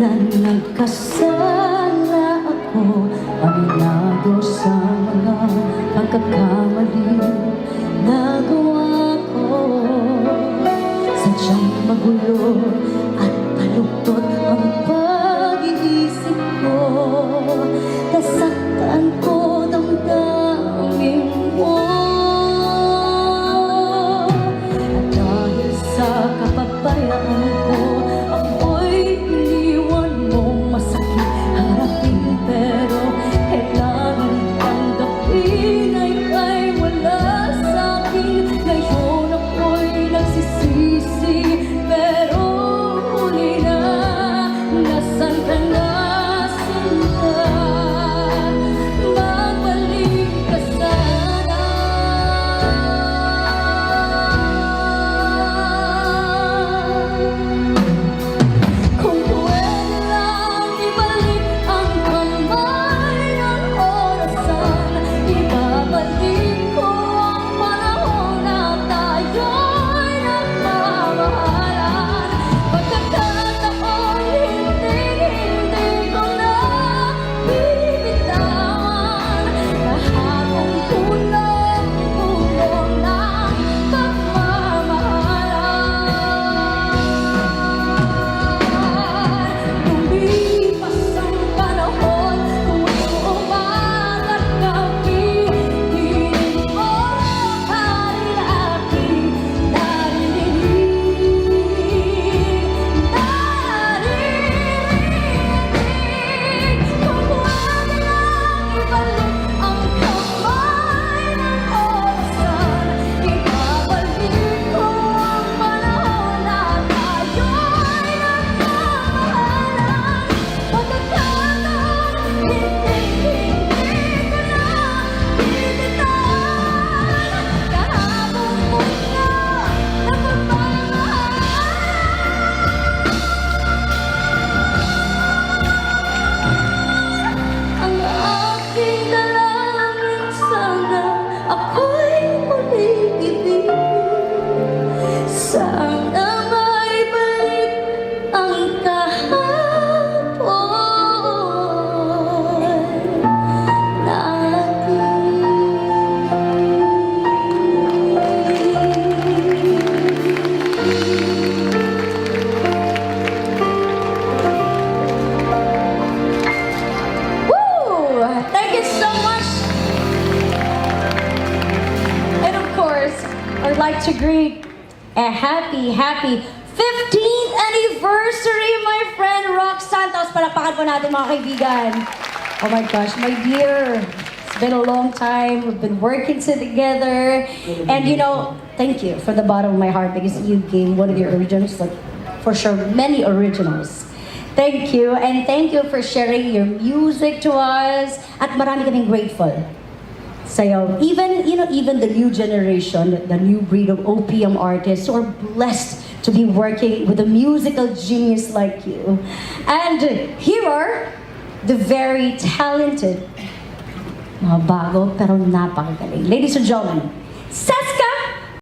na nagkasala ako, aminado sa mga pagkakamali nagawa ko. Sadyang magulo at palugtot ang pag-iisip ko, nasaktan ko damdamin mo. At dahil sa kapabayaan ko, ako'y iniwan mong masakit harapin, pero kailangan tanggapin ay wala sa'kin. Ngayon ako'y nagsisisi, pero huli na. Nasaan ka na, sinta? Magbalik ka sana. Kung pwede lang ibalik ang kamay ng orasan, ibabalik ko ang panahon na tayo'y nagmamahalan. Pagkakataon, hindi ko na bibitawan. Kahapong tulong ng pagmamahalan. Lumipas ang panahon, tuwing umagat gabi, hiling mo ay aking naririnig. Kung wala lang ibalik ang kamay ng orasan, ibabalik ko ang panahon na tayo'y nagmamahalan. Pagkakataon, hindi ko na bibitawan. Kahapon mula na ang aking dalangin, sana ako'y muling ibig. Sana maibalik ang kahapon natin. Woo! Thank you so much. And of course, I'd like to greet a happy 15th anniversary, my friend Rock Santos. Palakpakan po natin, mga kaibigan. Oh my gosh, my dear. It's been a long time. We've been working together. And you know, thank you from the bottom of my heart, because you gave one of your originals, like for sure, many originals. Thank you, and thank you for sharing your music to us. At marami kaming grateful sa'yo. Even, you know, even the new generation, the new breed of OPM artists who are blessed to be working with a musical genius like you. And here are the very talented, mga bago pero napakagaling. Ladies and gentlemen, Seska